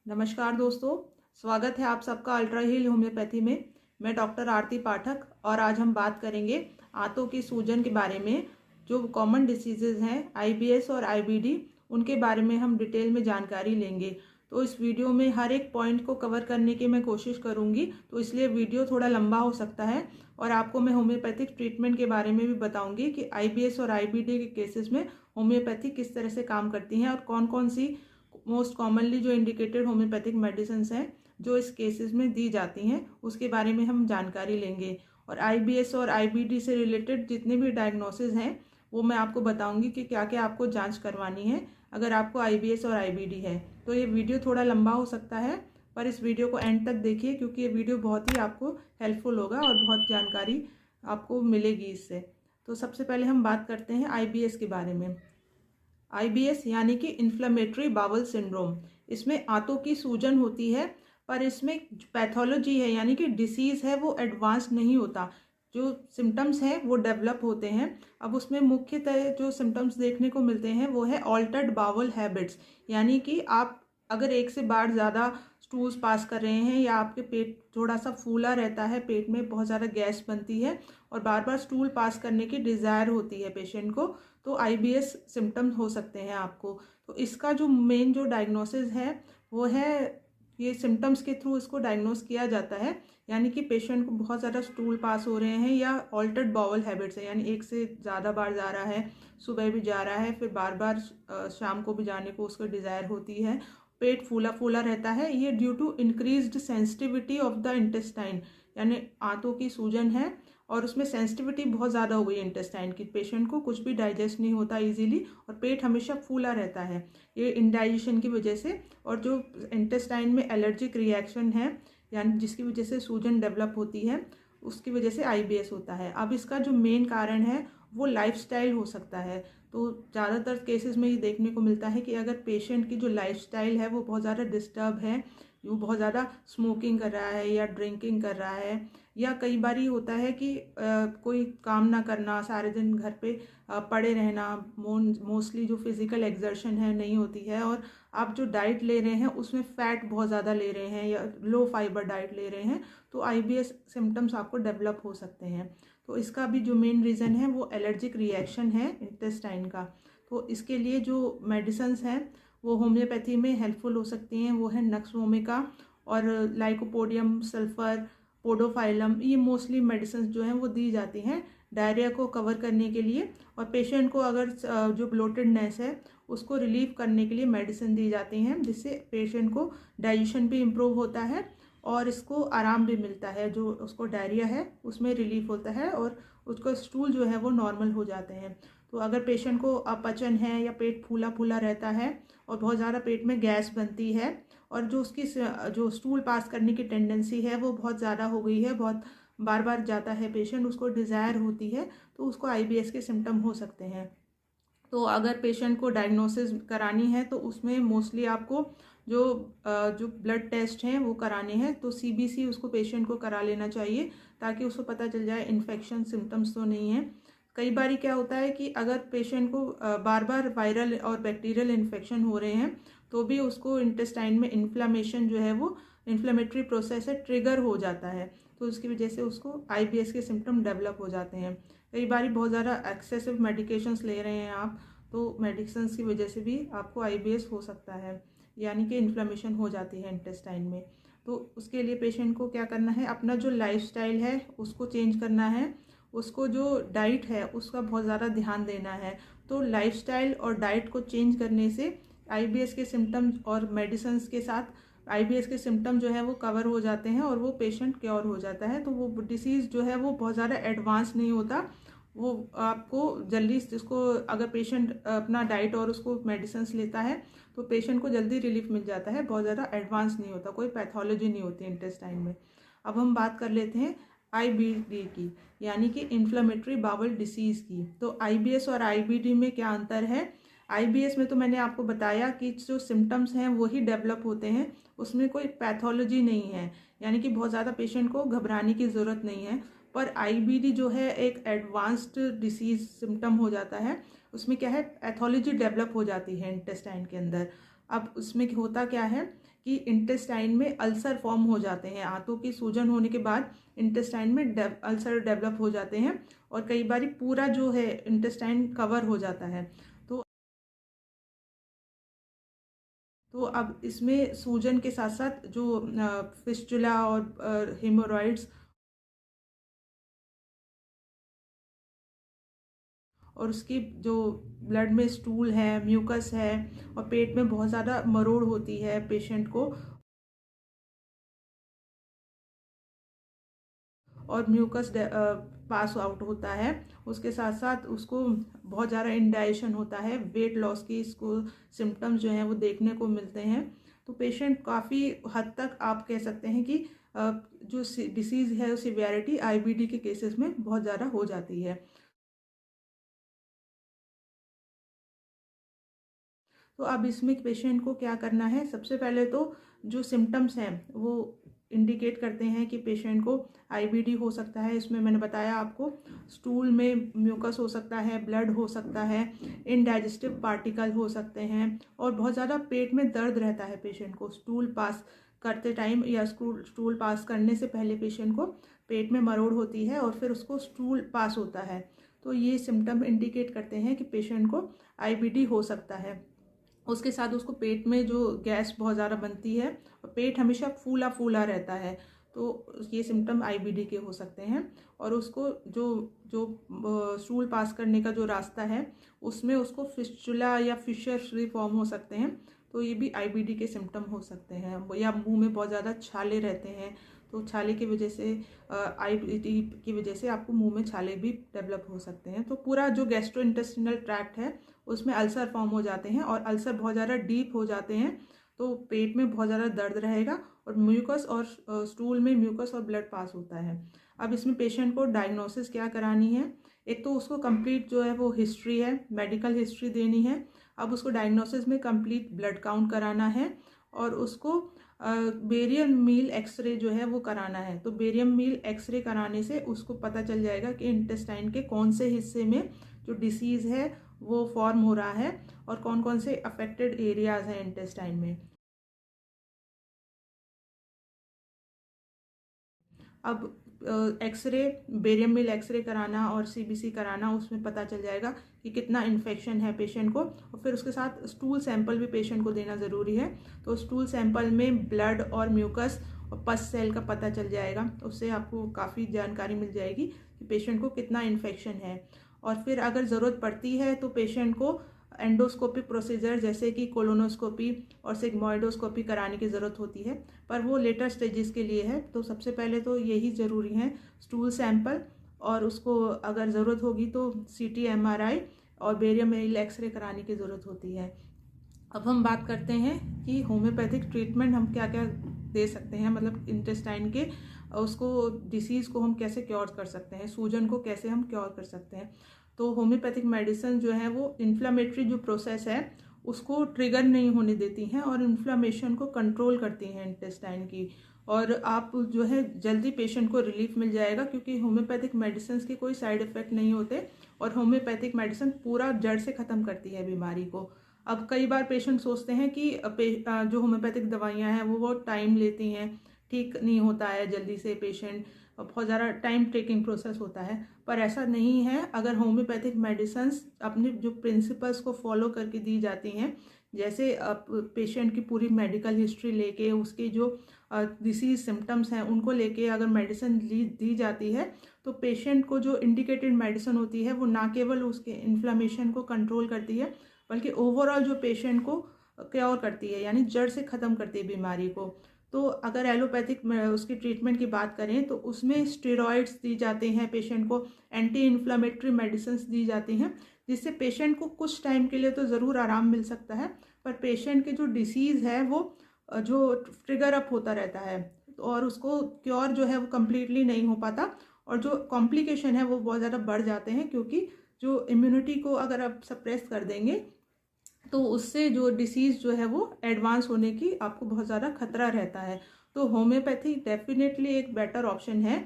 नमस्कार दोस्तों, स्वागत है आप सबका अल्ट्रा हील होम्योपैथी में। मैं डॉक्टर आरती पाठक और आज हम बात करेंगे आंतों की सूजन के बारे में। जो कॉमन डिसीजेज हैं आईबीएस और आईबीडी, उनके बारे में हम डिटेल में जानकारी लेंगे। तो इस वीडियो में हर एक पॉइंट को कवर करने की मैं कोशिश करूंगी, तो इसलिए वीडियो थोड़ा लंबा हो सकता है। और आपको मैं होम्योपैथिक ट्रीटमेंट के बारे में भी बताऊंगी कि आईबीएस और आईबीडी के केसेस में होम्योपैथी किस तरह से काम करती हैं और कौन कौन सी मोस्ट कॉमनली जो इंडिकेटेड होम्योपैथिक मेडिसिन हैं जो इस केसेस में दी जाती हैं, उसके बारे में हम जानकारी लेंगे। और आईबीएस और आईबीडी से रिलेटेड जितने भी डायग्नोसिस हैं वो मैं आपको बताऊंगी कि क्या क्या आपको जांच करवानी है अगर आपको आईबीएस और आईबीडी है। तो ये वीडियो थोड़ा लंबा हो सकता है, पर इस वीडियो को एंड तक देखिए क्योंकि ये वीडियो बहुत ही आपको हेल्पफुल होगा और बहुत जानकारी आपको मिलेगी इससे। तो सबसे पहले हम बात करते हैं आईबीएस के बारे में। आईबीएस यानी कि इन्फ्लेमेटरी बाउल सिंड्रोम, इसमें आंतों की सूजन होती है, पर इसमें पैथोलॉजी है यानी कि डिसीज है वो एडवांस नहीं होता। जो सिम्टम्स हैं वो डेवलप होते हैं। अब उसमें मुख्यतः जो सिम्टम्स देखने को मिलते हैं वो है ऑल्टर्ड बाउल हैबिट्स, यानी कि आप अगर एक से बार ज़्यादा स्टूल्स पास कर रहे हैं या आपके पेट थोड़ा सा फूला रहता है, पेट में बहुत ज़्यादा गैस बनती है और बार बार स्टूल पास करने की डिज़ायर होती है पेशेंट को, तो आईबीएस सिम्टम्स हो सकते हैं आपको। तो इसका जो मेन जो डायग्नोसिस है वो है, ये सिम्टम्स के थ्रू इसको डायग्नोस किया जाता है, यानी कि पेशेंट को बहुत ज़्यादा स्टूल पास हो रहे हैं या ऑल्टर्ड बाउल हैबिट्स है, यानी एक से ज़्यादा बार जा रहा है, सुबह भी जा रहा है, फिर बार बार शाम को भी जाने को उसको डिज़ायर होती है, पेट फूला फूला रहता है। ये due to increased sensitivity of the intestine, यानी आंतों की सूजन है और उसमें सेंसिटिविटी बहुत ज़्यादा हो गई है इंटेस्टाइन की, पेशेंट को कुछ भी डाइजेस्ट नहीं होता इजीली और पेट हमेशा फूला रहता है, ये इंडाइजेशन की वजह से। और जो इंटेस्टाइन में एलर्जिक रिएक्शन है यानी जिसकी वजह से सूजन डेवलप होती है, उसकी वजह से आईबीएस होता है। अब इसका जो मेन कारण है वो लाइफस्टाइल हो सकता है। तो ज़्यादातर केसेस में ये देखने को मिलता है कि अगर पेशेंट की जो लाइफस्टाइल है वो बहुत ज़्यादा डिस्टर्ब है, वो बहुत ज़्यादा स्मोकिंग कर रहा है या ड्रिंकिंग कर रहा है, या कई बार ये होता है कि कोई काम ना करना, सारे दिन घर पे पड़े रहना, मोस्टली जो फिज़िकल एक्सर्शन है नहीं होती है, और आप जो डाइट ले रहे हैं उसमें फ़ैट बहुत ज़्यादा ले रहे हैं या लो फाइबर डाइट ले रहे हैं, तो आईबीएस सिम्टम्स आपको डेवलप हो सकते हैं। तो इसका भी जो मेन रीज़न है वो एलर्जिक रिएक्शन है इंटेस्टाइन का। तो इसके लिए जो मेडिसिन्स हैं वो होम्योपैथी में हेल्पफुल हो सकती हैं, वो है नक्स वोमिका और लाइकोपोडियम सल्फर, पोडोफाइलम, ये मोस्टली मेडिसिन जो हैं वो दी जाती हैं डायरिया को कवर करने के लिए। और पेशेंट को अगर जो ब्लोटेडनेस है उसको रिलीव करने के लिए मेडिसिन दी जाती हैं, जिससे पेशेंट को डाइजेशन भी इम्प्रूव होता है और इसको आराम भी मिलता है, जो उसको डायरिया है उसमें रिलीफ होता है और उसका स्टूल जो है वो नॉर्मल हो जाते हैं। तो अगर पेशेंट को अपचन है या पेट फूला फूला रहता है और बहुत ज़्यादा पेट में गैस बनती है और जो उसकी जो स्टूल पास करने की टेंडेंसी है वो बहुत ज़्यादा हो गई है, बहुत बार बार जाता है पेशेंट, उसको डिज़ायर होती है, तो उसको आईबीएस के सिम्टम हो सकते हैं। तो अगर पेशेंट को डायग्नोसिस करानी है तो उसमें मोस्टली आपको जो ब्लड टेस्ट हैं वो कराने हैं, तो सीबीसी उसको पेशेंट को करा लेना चाहिए ताकि उसको पता चल जाए इन्फेक्शन सिम्टम्स तो नहीं है। कई बार क्या होता है कि अगर पेशेंट को बार बार वायरल और बैक्टीरियल इन्फेक्शन हो रहे हैं तो भी उसको इंटेस्टाइन में इन्फ्लामेशन जो है वो इन्फ्लेमेटरी प्रोसेस है ट्रिगर हो जाता है, तो उसकी वजह से उसको आईबीएस के सिम्टम डेवलप हो जाते हैं। कई बार बहुत ज़्यादा एक्सेसिव मेडिकेशंस ले रहे हैं आप, तो मेडिसिन्स की वजह से भी आपको आईबीएस हो सकता है, यानी कि इन्फ्लेमेशन हो जाती है इंटेस्टाइन में। तो उसके लिए पेशेंट को क्या करना है, अपना जो लाइफस्टाइल है उसको चेंज करना है, उसको जो डाइट है उसका बहुत ज़्यादा ध्यान देना है। तो लाइफस्टाइल और डाइट को चेंज करने से आईबीएस के सिम्टम्स और मेडिसिन्स के साथ आईबीएस के सिम्टम जो है वो कवर हो जाते हैं और वो पेशेंट क्योर हो जाता है। तो वो डिसीज़ जो है वो बहुत ज़्यादा एडवांस नहीं होता, वो आपको जल्दी, जिसको अगर पेशेंट अपना डाइट और उसको मेडिसिन्स लेता है तो पेशेंट को जल्दी रिलीफ मिल जाता है, बहुत ज़्यादा एडवांस नहीं होता, कोई पैथोलॉजी नहीं होती इंटेस्टाइन में। अब हम बात कर लेते हैं आईबीडी की, यानी कि इन्फ्लेमेटरी बाउल डिसीज़ की। तो आईबीएस और आईबीडी में क्या अंतर है? आईबीएस में तो मैंने आपको बताया कि जो सिम्टम्स हैं वही डेवलप होते हैं, उसमें कोई पैथोलॉजी नहीं है, यानी कि बहुत ज़्यादा पेशेंट को घबराने की ज़रूरत नहीं है। पर आईबीडी जो है एक एडवांस्ड डिसीज़ सिम्टम हो जाता है, उसमें क्या है, पैथोलॉजी डेवलप हो जाती है इंटेस्टाइन के अंदर। अब उसमें होता क्या है कि इंटेस्टाइन में अल्सर फॉर्म हो जाते हैं। आंतों की सूजन होने के बाद इंटेस्टाइन में अल्सर डेवलप हो जाते हैं और कई बार पूरा जो है इंटेस्टाइन कवर हो जाता है। तो अब इसमें सूजन के साथ साथ जो फिस्टुला और हेमोरॉइड्स और उसकी जो ब्लड में स्टूल है, म्यूकस है और पेट में बहुत ज़्यादा मरोड़ होती है पेशेंट को, और म्यूकस पास आउट होता है। उसके साथ साथ उसको बहुत ज़्यादा इंडाइजेशन होता है, वेट लॉस की इसको सिम्टम्स जो हैं वो देखने को मिलते हैं। तो पेशेंट काफ़ी हद तक आप कह सकते हैं कि जो डिसीज़ है सिवियरिटी आईबीडी के केसेस में बहुत ज़्यादा हो जाती है। तो अब इसमें पेशेंट को क्या करना है, सबसे पहले तो जो सिम्टम्स हैं वो इंडिकेट करते हैं कि पेशेंट को आईबीडी हो सकता है। इसमें मैंने बताया आपको, स्टूल में म्यूकस हो सकता है, ब्लड हो सकता है, इनडाइजेस्टिव पार्टिकल हो सकते हैं और बहुत ज़्यादा पेट में दर्द रहता है पेशेंट को स्टूल पास करते टाइम या स्टूल पास करने से पहले पेशेंट को पेट में मरोड़ होती है और फिर उसको स्टूल पास होता है। तो ये सिम्टम इंडिकेट करते हैं कि पेशेंट को आईबीडी हो सकता है। उसके साथ उसको पेट में जो गैस बहुत ज़्यादा बनती है और पेट हमेशा फूला फूला रहता है, तो ये सिम्टम आईबीडी के हो सकते हैं। और उसको जो जो स्टूल पास करने का जो रास्ता है उसमें उसको फिस्चुला या फिशर भी फॉर्म हो सकते हैं, तो ये भी आईबीडी के सिम्टम हो सकते हैं। या मुंह में बहुत ज़्यादा छाले रहते हैं, तो छाले की वजह से आईबीडी की वजह से आपको मुंह में छाले भी डेवलप हो सकते हैं। तो पूरा जो गैस्ट्रोइंटेस्टिनल ट्रैक्ट है उसमें अल्सर फॉर्म हो जाते हैं और अल्सर बहुत ज़्यादा डीप हो जाते हैं, तो पेट में बहुत ज़्यादा दर्द रहेगा और म्यूकस और स्टूल में म्यूकस और ब्लड पास होता है। अब इसमें पेशेंट को डायग्नोसिस क्या करानी है, एक तो उसको कंप्लीट जो है वो हिस्ट्री है, मेडिकल हिस्ट्री देनी है। अब उसको डायग्नोसिस में कंप्लीट ब्लड काउंट कराना है और उसको बेरियम मील एक्सरे जो है वो कराना है। तो बेरियम मील एक्सरे कराने से उसको पता चल जाएगा कि इंटेस्टाइन के कौन से हिस्से में जो डिसीज़ है वो फॉर्म हो रहा है और कौन कौन से अफेक्टेड एरियाज हैं इंटेस्टाइन में। अब एक्सरे, बेरियम मिल एक्सरे कराना और सीबीसी कराना, उसमें पता चल जाएगा कि कितना इन्फेक्शन है पेशेंट को। और फिर उसके साथ स्टूल सैंपल भी पेशेंट को देना ज़रूरी है। तो स्टूल सैंपल में ब्लड और म्यूकस और पस सेल का पता चल जाएगा, उससे आपको काफ़ी जानकारी मिल जाएगी कि पेशेंट को कितना इन्फेक्शन है। और फिर अगर ज़रूरत पड़ती है तो पेशेंट को एंडोस्कोपिक प्रोसीजर जैसे कि कोलोनोस्कोपी और सिग्मोइडोस्कोपी कराने की ज़रूरत होती है, पर वो लेटर स्टेजेस के लिए है। तो सबसे पहले तो यही ज़रूरी है, स्टूल सैंपल, और उसको अगर ज़रूरत होगी तो सीटी, एमआरआई और बेरियम मील एक्सरे कराने की ज़रूरत होती है। अब हम बात करते हैं कि होम्योपैथिक ट्रीटमेंट हम क्या क्या दे सकते हैं, मतलब इंटेस्टाइन के उसको डिसीज़ को हम कैसे क्योर कर सकते हैं, सूजन को कैसे हम क्योर कर सकते हैं। तो होम्योपैथिक मेडिसिन जो है वो इन्फ्लामेटरी जो प्रोसेस है उसको ट्रिगर नहीं होने देती हैं और इन्फ्लामेशन को कंट्रोल करती हैं इंटेस्टाइन की, और आप जो है जल्दी पेशेंट को रिलीफ मिल जाएगा, क्योंकि होम्योपैथिक मेडिसिन के कोई साइड इफ़ेक्ट नहीं होते और होम्योपैथिक मेडिसिन पूरा जड़ से ख़त्म करती है बीमारी को। अब कई बार पेशेंट सोचते हैं कि जो होम्योपैथिक दवाइयाँ हैं वो बहुत टाइम लेती हैं, ठीक नहीं होता है जल्दी से पेशेंट, बहुत ज़्यादा टाइम टेकिंग प्रोसेस होता है, पर ऐसा नहीं है। अगर होम्योपैथिक मेडिसिन्स अपने जो प्रिंसिपल्स को फॉलो करके दी जाती हैं, जैसे पेशेंट की पूरी मेडिकल हिस्ट्री लेके उसके जो डिसीज सिम्टम्स हैं उनको लेके अगर मेडिसिन दी जाती है, तो पेशेंट को जो इंडिकेटेड मेडिसिन होती है वो ना केवल उसके इन्फ्लामेशन को कंट्रोल करती है बल्कि ओवरऑल जो पेशेंट को क्योर करती है, यानी जड़ से ख़त्म करती है बीमारी को। तो अगर एलोपैथिक उसकी ट्रीटमेंट की बात करें तो उसमें स्टेरॉइड्स दी जाते हैं पेशेंट को, एंटी इन्फ्लामेटरी मेडिसिन दी जाती हैं, जिससे पेशेंट को कुछ टाइम के लिए तो ज़रूर आराम मिल सकता है, पर पेशेंट के जो डिसीज़ है वो जो ट्रिगर अप होता रहता है और उसको क्योर जो है वो कम्प्लीटली नहीं हो पाता और जो कॉम्प्लिकेशन है वो बहुत ज़्यादा बढ़ जाते हैं, क्योंकि जो इम्यूनिटी को अगर आप सप्रेस कर देंगे तो उससे जो डिसीज़ जो है वो एडवांस होने की आपको बहुत ज़्यादा खतरा रहता है। तो होम्योपैथी डेफिनेटली एक बेटर ऑप्शन है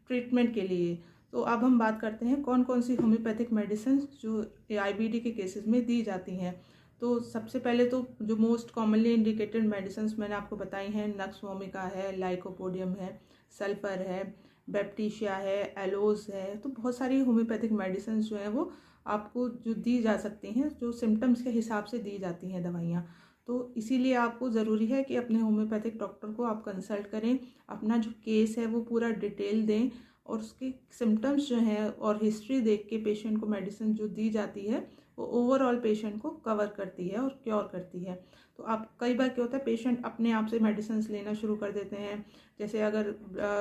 ट्रीटमेंट के लिए। तो अब हम बात करते हैं कौन कौन सी होम्योपैथिक मेडिसिन जो आईबीडी के केसेस में दी जाती हैं। तो सबसे पहले तो जो मोस्ट कॉमनली इंडिकेटेड मेडिसिन मैंने आपको बताई हैं, नक्स वोमिका है, लाइकोपोडियम है, सल्फर है, बैप्टीशिया है, एलोज है। तो बहुत सारी होम्योपैथिक मेडिसिन जो है वो आपको जो दी जा सकती हैं, जो सिम्टम्स के हिसाब से दी जाती हैं दवाइयाँ। तो इसीलिए आपको ज़रूरी है कि अपने होम्योपैथिक डॉक्टर को आप कंसल्ट करें, अपना जो केस है वो पूरा डिटेल दें और उसके सिम्टम्स जो हैं और हिस्ट्री देख के पेशेंट को मेडिसिन जो दी जाती है वो ओवरऑल पेशेंट को कवर करती है और क्योर करती है। तो आप कई बार क्या होता है, पेशेंट अपने आप से मेडिसिन लेना शुरू कर देते हैं। जैसे अगर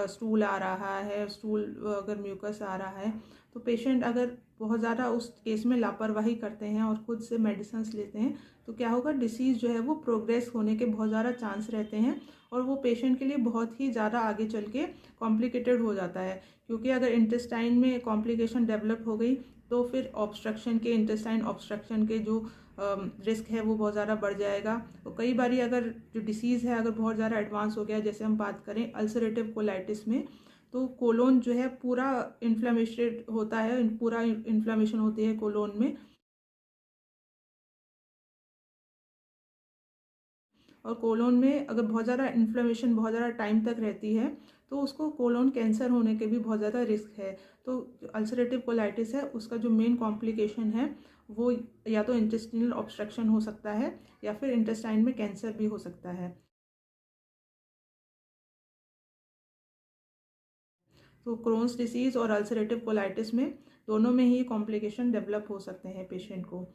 स्टूल आ रहा है, स्टूल अगर म्यूकस आ रहा है, तो पेशेंट अगर बहुत ज़्यादा उस केस में लापरवाही करते हैं और खुद से मेडिसिन लेते हैं तो क्या होगा, डिसीज़ जो है वो प्रोग्रेस होने के बहुत ज़्यादा चांस रहते हैं और वो पेशेंट के लिए बहुत ही ज़्यादा आगे चल के कॉम्प्लिकेटेड हो जाता है। क्योंकि अगर इंटेस्टाइन में कॉम्प्लिकेशन डेवलप हो गई तो फिर ऑब्स्ट्रक्शन के, इंटेस्टाइन ऑब्स्ट्रक्शन के जो रिस्क है वो बहुत ज़्यादा बढ़ जाएगा। तो कई बारी अगर जो डिसीज़ है अगर बहुत ज़्यादा एडवांस हो गया, जैसे हम बात करें अल्सरेटिव कोलाइटिस में, तो कोलोन जो है पूरा इन्फ्लेमेटेड होता है, पूरा इन्फ्लेमेशन होती है कोलोन में। और कोलोन में अगर बहुत ज़्यादा इन्फ्लेमेशन बहुत ज़्यादा टाइम तक रहती है तो उसको कोलोन कैंसर होने के भी बहुत ज़्यादा रिस्क है। तो अल्सरेटिव कोलाइटिस है उसका जो मेन कॉम्प्लिकेशन है वो या तो इंटेस्टिनल ऑब्स्ट्रक्शन हो सकता है या फिर इंटेस्टाइन में कैंसर भी हो सकता है। तो क्रोन्स डिसीज़ और अल्सरेटिव कोलाइटिस में दोनों में ही कॉम्प्लिकेशन डेवलप हो सकते हैं पेशेंट को।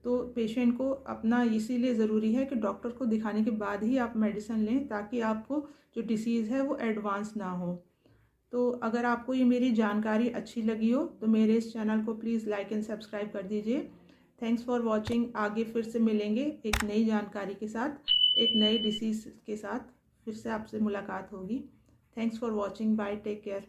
तो पेशेंट को अपना इसीलिए ज़रूरी है कि डॉक्टर को दिखाने के बाद ही आप मेडिसिन लें ताकि आपको जो डिसीज़ है वो एडवांस ना हो। तो अगर आपको ये मेरी जानकारी अच्छी लगी हो तो मेरे इस चैनल को प्लीज़ लाइक एंड सब्सक्राइब कर दीजिए। Thanks for watching. आगे फिर से मिलेंगे एक नई जानकारी के साथ, एक नई डिसीज़ के साथ फिर से आपसे मुलाकात होगी। Thanks for watching. Bye, take care.